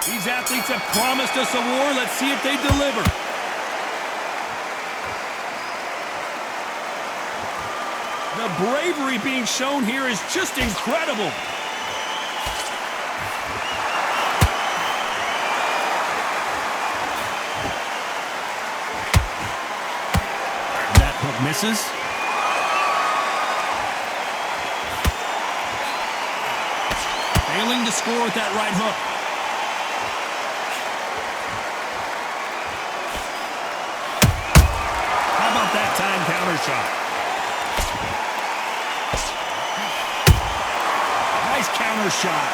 These athletes have promised us a war. Let's see if they deliver. The bravery being shown here is just incredible. That hook misses. Failing to score with that right hook. How about that time counter shot? Nice counter shot.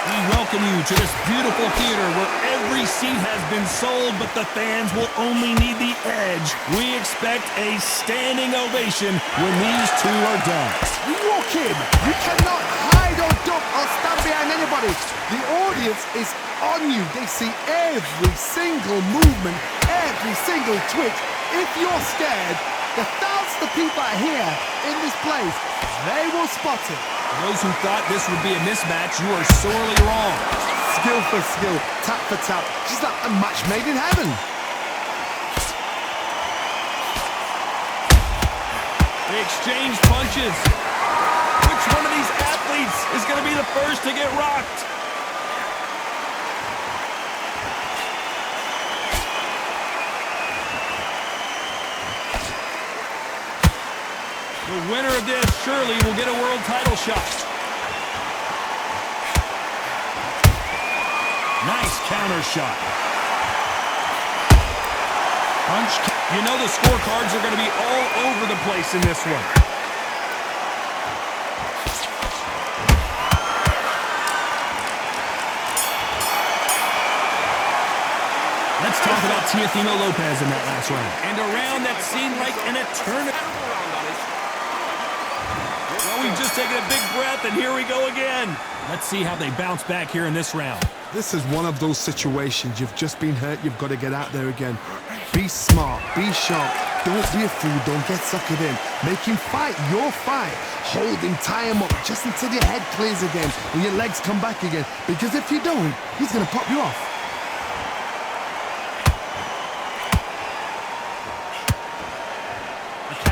We welcome you to this beautiful theater where every seat has been sold, but the fans will only need the edge. We expect a standing ovation when these two are done. You walk in, you cannot hide or duck or stand behind anybody. The audience is on you. They see every single movement, every single twitch. If you're scared, the thousands of people are here in this place. They will spot it. Those who thought this would be a mismatch, you are sorely wrong. Skill for skill, tap for tap, just like a match made in heaven. They exchange punches. Which one of these athletes is going to be the first to get rocked? The winner of this surely will get a world title shot. Nice counter shot. Punch. You know the scorecards are going to be all over the place in this one. Let's talk about Teofimo Lopez in that last round. And a round that seemed like an eternity. Well, we've just taken a big breath, and here we go again. Let's see how they bounce back here in this round. This is one of those situations. You've just been hurt. You've got to get out there again. Be smart. Be sharp. Don't be a fool. Don't get suckered in. Make him fight your fight. Hold him, tie him up just until your head clears again and your legs come back again. Because if you don't, he's going to pop you off.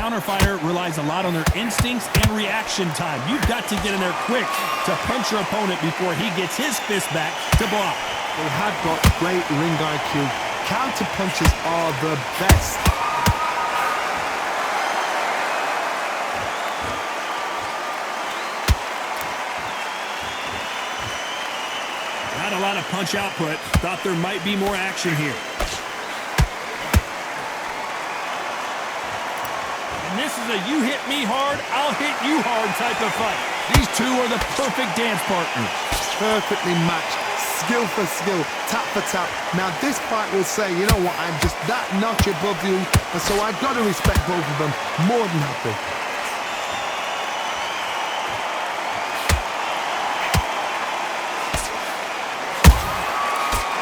Counterfighter relies a lot on their instincts and reaction time. You've got to get in there quick to punch your opponent before he gets his fist back to block. They have got great ring IQ. Counter punches are the best. Not a lot of punch output. Thought there might be more action here. And this is a you hit me hard, I'll hit you hard type of fight. These two are the perfect dance partners. Perfectly matched. Skill for skill, tap for tap. Now this fight will say, you know what, I'm just that notch above you, and so I've got to respect both of them more than happy.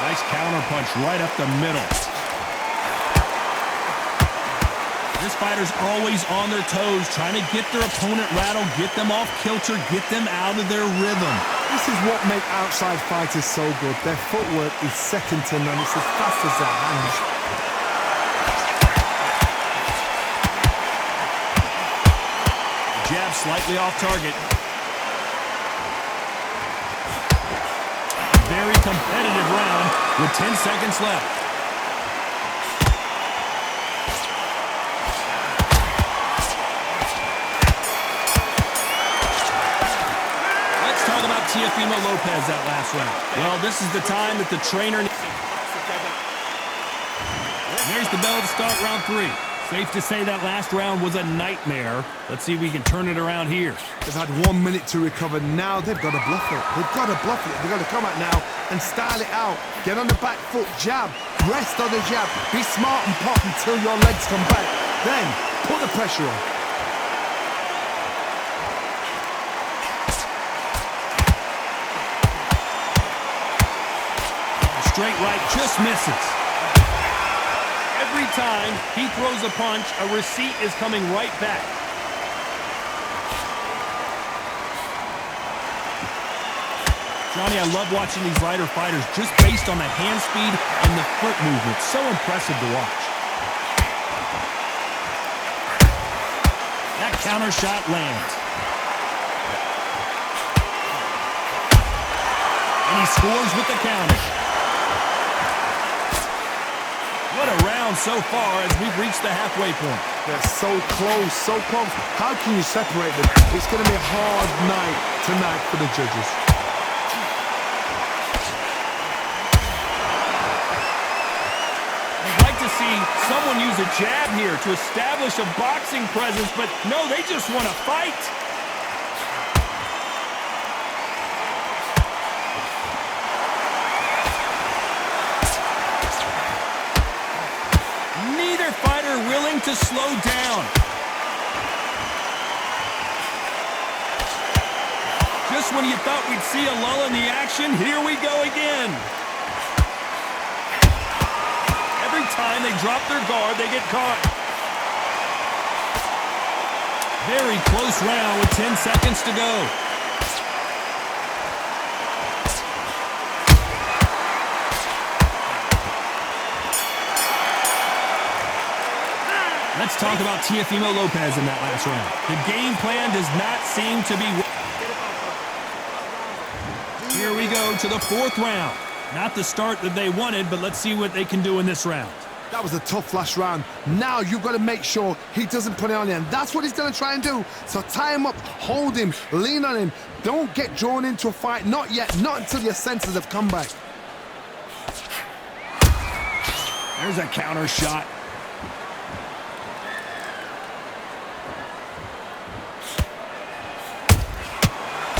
Nice counter punch right up the middle. This fighter's always on their toes, trying to get their opponent rattled, get them off kilter, get them out of their rhythm. This is what makes outside fighters so good. Their footwork is second to none. It's as fast as their hands. Jab slightly off target. Very competitive round with 10 seconds left. Teofimo Lopez that last round. Well, this is the time that the trainer... There's the bell to start round 3. Safe to say that last round was a nightmare. Let's see if we can turn it around here. They've had 1 minute to recover. Now they've got to bluff it. They've got to bluff it. They've got to come out now and style it out. Get on the back foot, jab. Rest on the jab. Be smart and pop until your legs come back. Then, put the pressure on. Straight right just misses. Every time he throws a punch, a receipt is coming right back. Johnny, I love watching these lighter fighters just based on the hand speed and the foot movement. So impressive to watch. That counter shot lands. And he scores with the counter. What a round so far as we've reached the halfway point. They're so close, so close. How can you separate them? It's going to be a hard night tonight for the judges. I'd like to see someone use a jab here to establish a boxing presence, but no, they just want to fight. Neither fighter willing to slow down. Just when you thought we'd see a lull in the action, here we go again. Every time they drop their guard, they get caught. Very close round with 10 seconds to go. Let's talk about Teofimo Lopez in that last round. The game plan does not seem to be... Here we go to the fourth round. Not the start that they wanted, but let's see what they can do in this round. That was a tough last round. Now you've got to make sure he doesn't put it on you, and that's what he's going to try and do. So tie him up, hold him, lean on him. Don't get drawn into a fight. Not yet. Not until your senses have come back. There's a counter shot.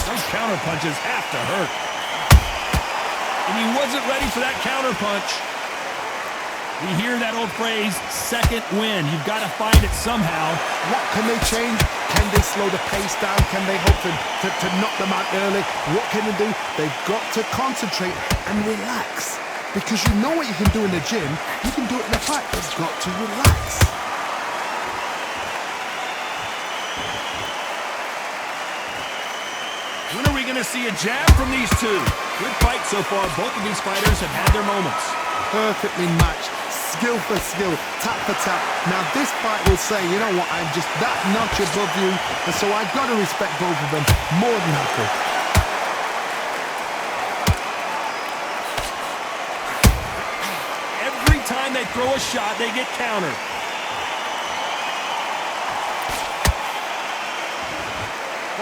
Those counter punches have to hurt. And he wasn't ready for that counter punch. We hear that old phrase, second win. You've got to find it somehow. What can they change? Can they slow the pace down? Can they hope to knock them out early? What can they do? They've got to concentrate and relax. Because you know what you can do in the gym, you can do it in a fight. They've got to relax. When are we going to see a jab from these two? Good fight so far. Both of these fighters have had their moments. Perfectly matched. Skill for skill. Tap for tap. Now this fight will say, you know what, I'm just that notch above you. And so I've got to respect both of them. More than happy. Every time they throw a shot, they get countered.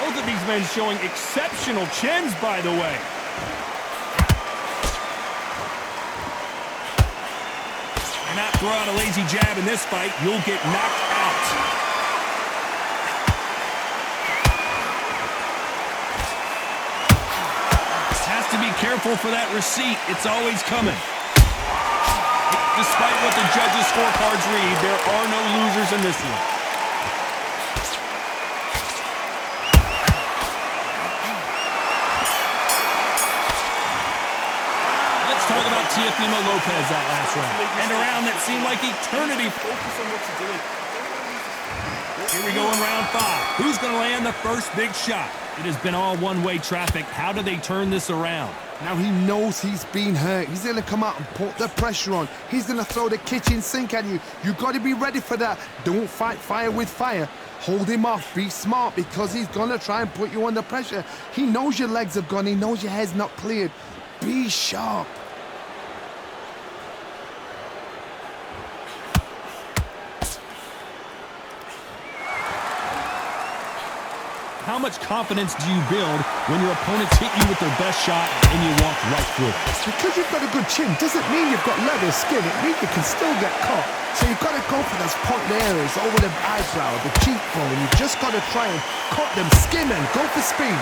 Both of these men showing exceptional chins, by the way. Do not throw out a lazy jab in this fight. You'll get knocked out. Has to be careful for that receipt. It's always coming. Despite what the judges' scorecards read, there are no losers in this one. Talk about Teofimo Lopez that last round. And a round that seemed like eternity. Focus on what you're doing. Here we go in round 5. Who's going to land the first big shot? It has been all one-way traffic. How do they turn this around? Now he knows he's been hurt. He's going to come out and put the pressure on. He's going to throw the kitchen sink at you. You've got to be ready for that. Don't fight fire with fire. Hold him off. Be smart because he's going to try and put you under pressure. He knows your legs have gone. He knows your head's not cleared. Be sharp. How much confidence do you build when your opponents hit you with their best shot and you walk right through it? Because you've got a good chin doesn't mean you've got leather skin. It means you can still get caught. So you've got to go for those point areas over the eyebrow, the cheekbone. You've just got to try and cut them, skin them, go for speed.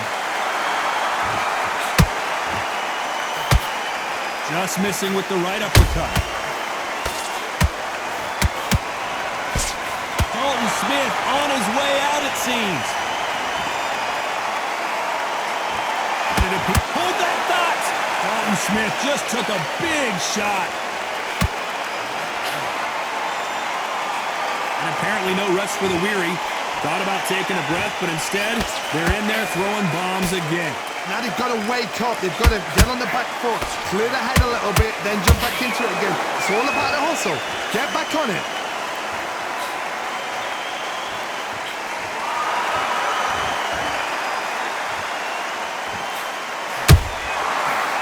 Just missing with the right uppercut. Dalton Smith on his way out, it seems. Hold that thought! Dalton Smith just took a big shot. And apparently no rest for the weary. Thought about taking a breath, but instead, they're in there throwing bombs again. Now they've got to wake up. They've got to get on the back foot, clear the head a little bit, then jump back into it again. It's all about the hustle. Get back on it.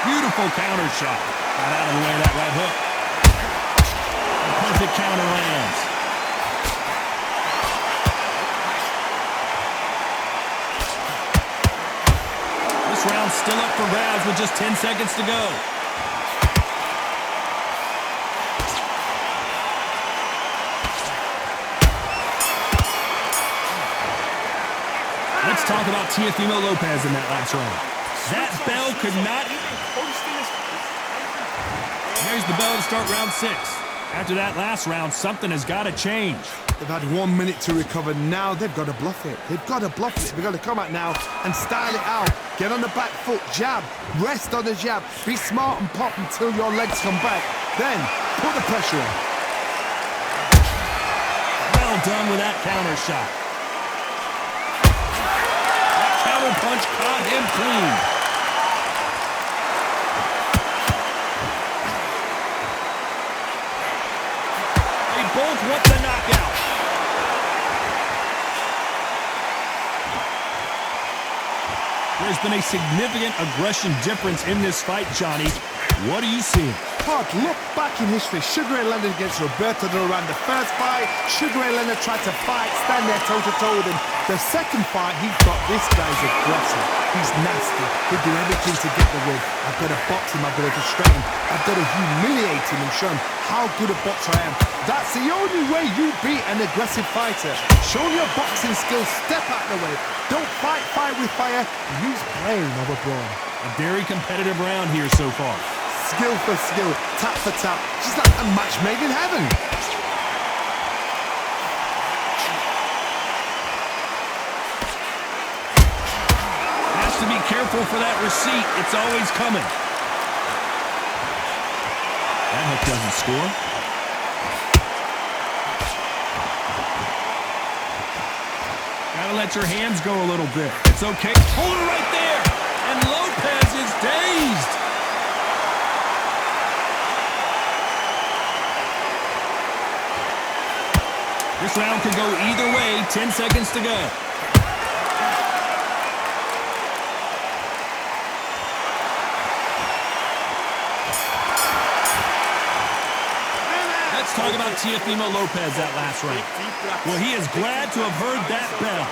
Beautiful counter shot. Got out of the way of that right hook. Perfect counter lands. This round's still up for grabs with just 10 seconds to go. Let's talk about Teofimo Lopez in that last round. That bell could not... There's the bell to start round 6. After that last round, something has got to change. They've had 1 minute to recover. Now they've got to bluff it. They've got to bluff it. They've got to come out now and style it out. Get on the back foot, jab, rest on the jab. Be smart and pop until your legs come back. Then put the pressure on. Well done with that counter shot. That counter punch caught him clean. Both want the knockout. There's been a significant aggression difference in this fight, Johnny. What are you seeing? Todd, look back in history. Sugar Ray Leonard against Roberto Duran. The first fight, Sugar Ray Leonard tried to fight, stand there toe-to-toe with him. The second fight, he thought, this guy's aggressive. He's nasty. He'll do everything to get the win. I've got to box him. I've got to frustrate him. I've got to humiliate him and show him how good a boxer I am. That's the only way you beat an aggressive fighter. Show your boxing skills. Step out the way. Don't fight fire with fire. Use brain over brawn. A very competitive round here so far. Skill for skill, tap for tap. She's like a match made in heaven. Has to be careful for that receipt. It's always coming. That hook doesn't score. Gotta let your hands go a little bit. It's okay. Hold it right there. And Lopez is dazed. This round could go either way. 10 seconds to go. Let's talk about Teofimo Lopez that last round. Well, he is glad to have heard that bell.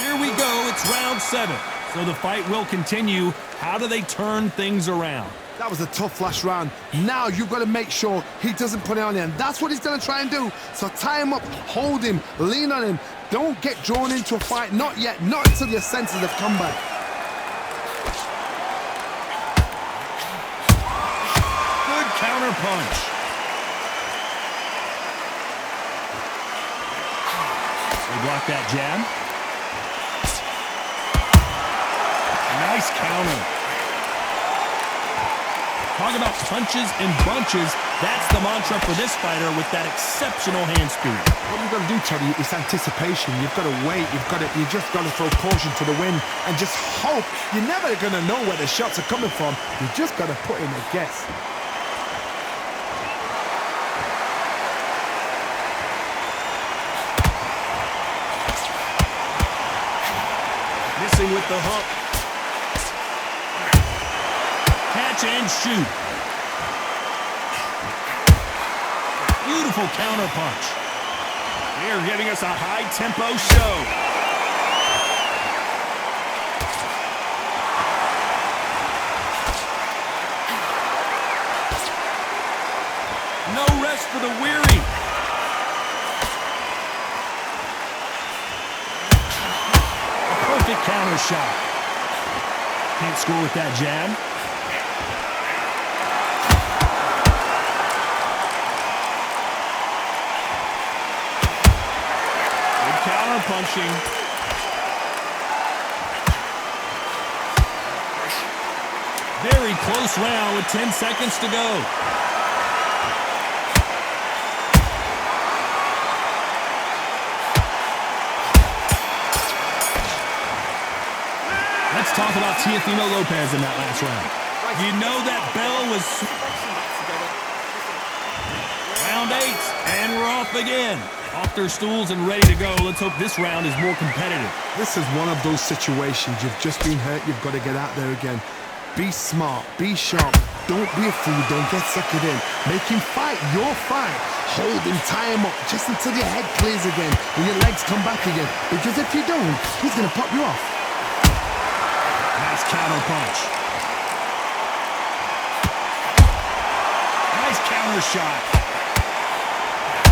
Here we go. It's round 7. So the fight will continue. How do they turn things around? That was a tough last round. Now you've got to make sure he doesn't put it on you. And that's what he's going to try and do. So tie him up, hold him, lean on him. Don't get drawn into a fight. Not yet. Not until your senses have come back. Good counter punch. They block that jab. Nice counter. Talk about punches and bunches. That's the mantra for this fighter with that exceptional hand speed. What you've got to do, Teddy, is anticipation. You've got to wait. You just got to throw caution to the wind and just hope. You're never going to know where the shots are coming from. You just got to put in a guess. Missing with the hook. Catch and shoot. Beautiful counter punch. They're giving us a high-tempo show. No rest for the weary. A perfect counter shot. Can't score with that jab. Punching. Very close round with 10 seconds to go. talk about Teofimo Lopez in that last round. You know that bell was... Round 8, and we're off again. Off their stools and ready to go. Let's hope this round is more competitive. This is one of those situations. You've just been hurt. You've got to get out there again. Be smart. Be sharp. Don't be a fool. Don't get suckered in. Make him fight your fight. Hold him, tie him up, just until your head clears again and your legs come back again. Because if you don't, he's going to pop you off. Nice counter punch. Nice counter shot.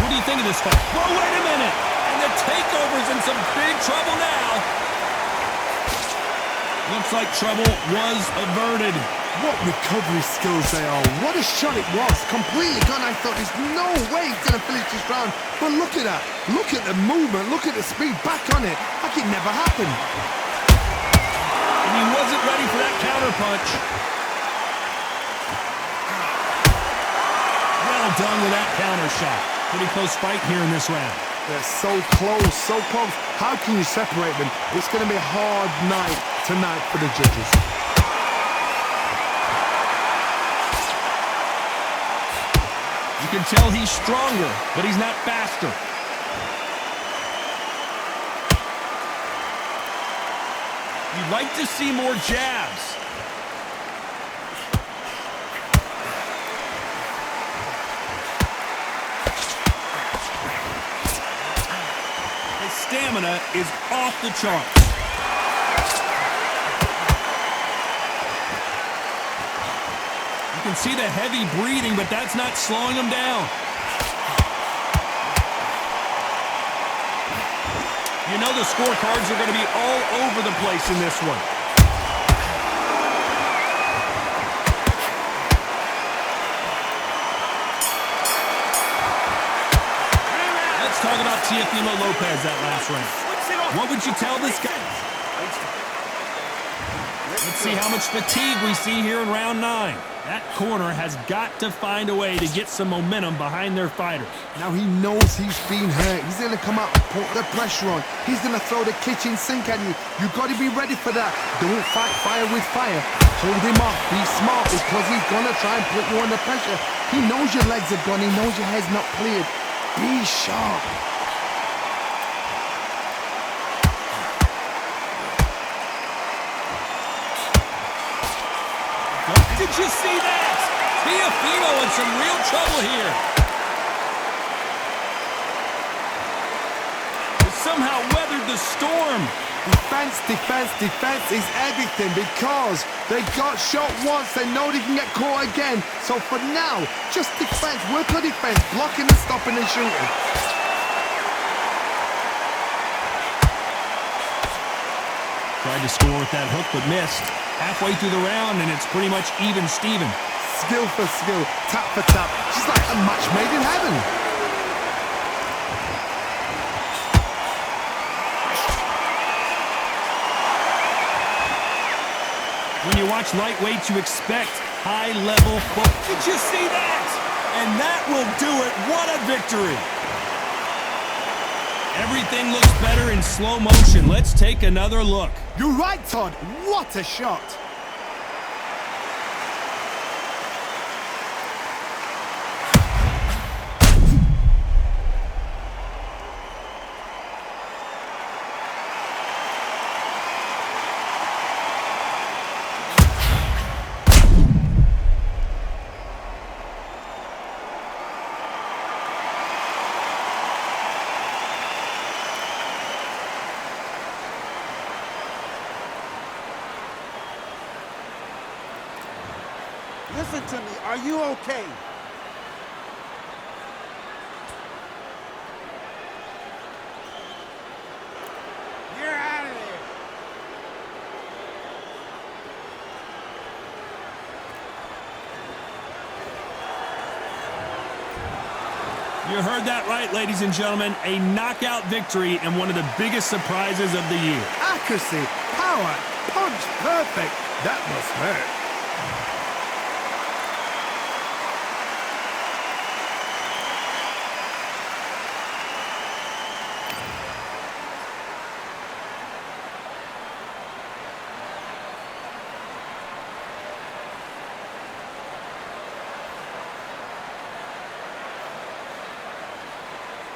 What do you think of this fight? Whoa, wait a minute! And the takeover's in some big trouble now. Looks like trouble was averted. What recovery skills they are. What a shot it was. Completely gone. I thought there's no way he's going to finish this round. But look at that. Look at the movement. Look at the speed. Back on it. Like it never happened. And he wasn't ready for that counter punch. Well done with that counter shot. Pretty close fight here in this round. They're so close, so close. How can you separate them? It's going to be a hard night tonight for the judges. You can tell he's stronger, but he's not faster. You'd like to see more jabs. His stamina is off the charts. You can see the heavy breathing, but that's not slowing him down. You know the scorecards are going to be all over the place in this one. Let's talk about Teofimo Lopez that last round. What would you tell this guy? Let's see how much fatigue we see here in round 9. That corner has got to find a way to get some momentum behind their fighter. Now he knows he's been hurt. He's going to come out and put the pressure on. He's going to throw the kitchen sink at you. You've got to be ready for that. Don't fight fire with fire. Hold him off. Be smart because he's going to try and put you under pressure. He knows your legs are gone. He knows your head's not cleared. Be sharp. Did you see that? Teofimo in some real trouble here. He somehow weathered the storm. Defense, defense, defense is everything because they got shot once. They know they can get caught again. So for now, just defense. Work on defense. Blocking and stopping and shooting. Tried to score with that hook, but missed. Halfway through the round, and it's pretty much even Steven. Skill for skill, tap for tap. She's like a match made in heaven. When you watch lightweights, you expect high-level football. Did you see that? And that will do it. What a victory. Everything looks better in slow motion. Let's take another look. You're right, Todd. What a shot. Listen to me. Are you okay? You're out of there. You heard that right, ladies and gentlemen. A knockout victory and one of the biggest surprises of the year. Accuracy, power, punch, perfect. That must hurt.